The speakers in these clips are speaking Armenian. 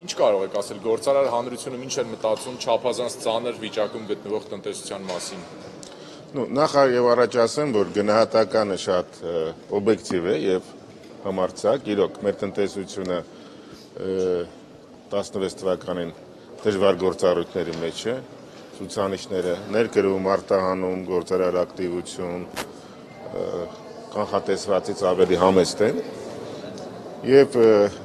Ինչ կարող եք ասել գործարար հանրությունը ինչ էր մտածում չափազանց ծանր վիճակում գտնվող տնտեսության մասին։ Նախ եւ առաջ ասեմ, որ գնահատականը շատ օբյեկտիվ է եւ համարձակ, իրոք մեր տնտեսությունը 16 թվականին դժվար գործառույթների մեջ է, ցուցանիշները ներկրում, արտահանում, գործարար ակտիվություն կանխատեսվածից ավելի համեստ են։ Եվ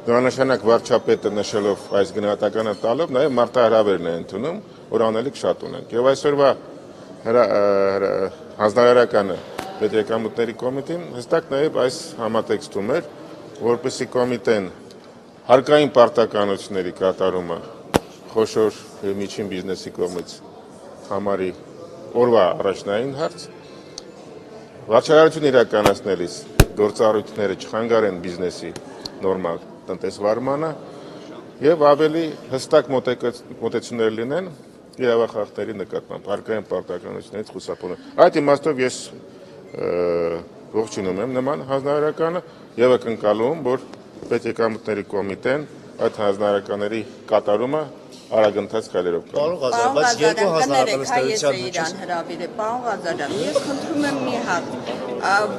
նմանաշնորհակ վարչապետը նշելով այս գնահատականը տալով նաև մարտահրավերն է ընդունում, որ անելիք շատ ունենք։ Եվ այսօրվա հանձնարարականը պետեկամուտների կոմիտին հստակ նաև այս համատեքստում էր, որպեսզի կոմիտեն հարկային պարտականությունների կատարումը խոշոր և միջին բիզնեսի կողմից համարի օրվա առաջնային հարց, վարչարարություն իրականացնելիս գործառույթները չխանգարեն բիզնեսի նորմալ տնտեսվարմանը եւ ավելի հստակ մոտեցումներ լինեն իրավախախտերի նկատմամբ հարկային պարտականություններից խուսափելու։ Այդ իմաստով ես ողջունում եմ նման հանձնարարականը եւ ակնկալում, որ պետեկամուտների կոմիտեն այդ հանձնարարականների կատարումը արագընթաց քայլերով կատարի։ Պարոն Ղազարյան, բայց երկու հանձնարարականների Պարոն Ղազարյան, ես խնդրում եմ մի հատ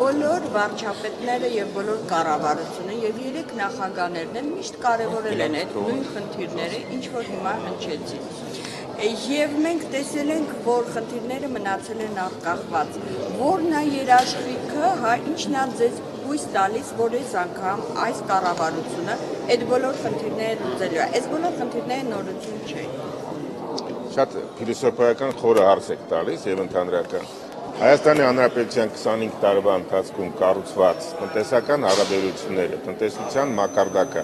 բոլոր վարչապետները եւ բոլոր կառավարությունը եւ 3 նախագահներն են միշտ կարեւորել են այդ նույն խնդիրները, ինչ որ հիմա հնչեցին։ Եվ մենք տեսել ենք, որ խնդիրները մնացել են անկախված։ Որն է երաշխիքը, ինչն է ձեզ հույս տալիս, որ այս անգամ այս կառավարությունը այդ բոլոր խնդիրները լուծելու է։ Այս բոլոր խնդիրները նորություն չէ։ Շատ փիլիսոփայական խորը հարց եք տալիս եւ ընդհանրական։ Հայաստանի Հանրապետության 25 տարվա ընթացքում կառուցված տնտեսական հարաբերությունները, տնտեսության մակարդակը,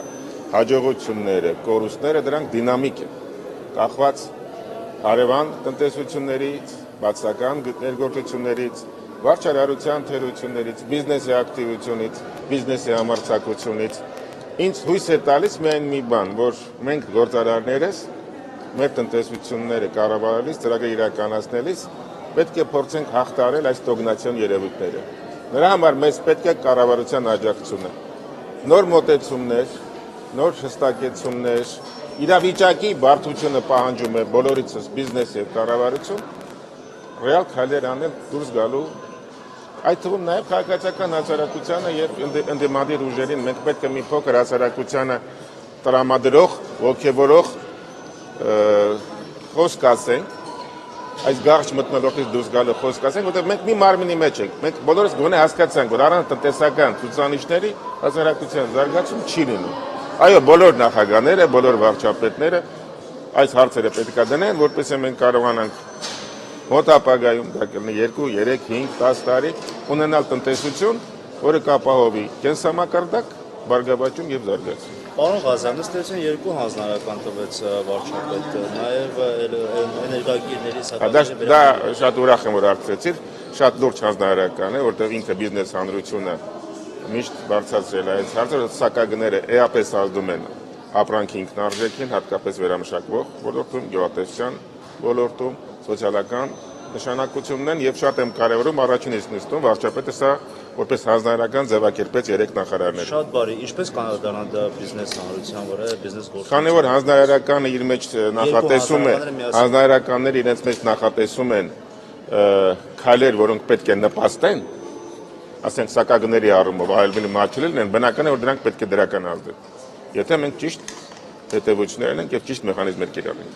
հաջողությունները, կորուստները դրանք դինամիկ են, կախված հարևան տնտեսություններից, բացական ներգործություններից, վարչարարության թերություններից, բիզնեսի ակտիվությունից, բիզնեսի համարձակությունից։ Ինձ հույս է տալիս միայն մի բան, որ մենք գործարարներս մեր տնտեսությունները կառավարելիս, ծրագրեր իրականացնելիս պետք է փորձենք հաղթահարել այս ստոգնացիոն երևույթները։ Նրա համար մեզ պետք է կառավարության աջակցությունը։ Նոր մոտեցումներ, նոր հստակեցումներ, իրավիճակի բարդությունը պահանջում է բոլորիցս բիզնես եւ կառավարություն ռեալ քայլեր անել դուրս գալու, այդ թվում նաեւ քաղաքացիական հասարակությանը եւ ընդդիմադիր ուժերին մենք պետք է մի փոքր հասարակությանը տրամադրող, ողջևորող խոսք ասենք, այս գարշ մթնոլորտից դուրս գալու խոսք ասենք, որտեղ մենք մի մարմինի մեջ ենք, մենք բոլորս գոնե հասկացանք, որ առանց տնտեսական ցուցանիշների հասարակության զարգացում չի լինում։ Այո, բոլոր նախագահները, բոլոր վարչապետները այս հարցերը պետք է դնեն, որպեսզի մենք կարողանանք մոտ ապագայում դա կլինի 2, 3, 5, 10 տարի ունենալ տնտեսություն, որը կապահովի կենսամակարդակ, բարգավաճում եւ զարգացում։ Պարոն Ղազարյան, ըստ էության երկու հանձնարարական տվեց վարչապետը, նաեւ էներգակիրների սակավերի Դա շատ ուրախ եմ, որ արդարացիր, շատ լուրջ հանձնարարական է, որտեղ ինքը բիզնես հանրությունը միշտ բարձրացրել այս հարցը, սակագները էապես ազդում են ապրանքի ինքնարժեքին, հատկապես վերամշակվող ոլորտում, գյուղատնտեսության ոլորտում, սոցիալական նշանակությունն են եւ շատ եմ կարեւորում առաջին իսկ նիստում վարչապետը սա որպես հանձնարարական ձևակերպեց 3 նախարարները։ Շատ բարի, ինչպես կանադառնա դա բիզնես հանրության վրա, բիզնես գործարարության։ Քանի որ հանձնարարականը իր մեջ նախատեսում է, հանձնարարականները իրենց մեջ նախատեսում են քայլեր, որոնք պետք է նպաստեն, ասենք սակագների առումով ավելի մատչելին են, բնական է որ դրանք պետք է դրական ազդեն։ Եթե մենք ճիշտ հետևություններ ունենք եւ ճիշտ մեխանիզմներ կիրառենք։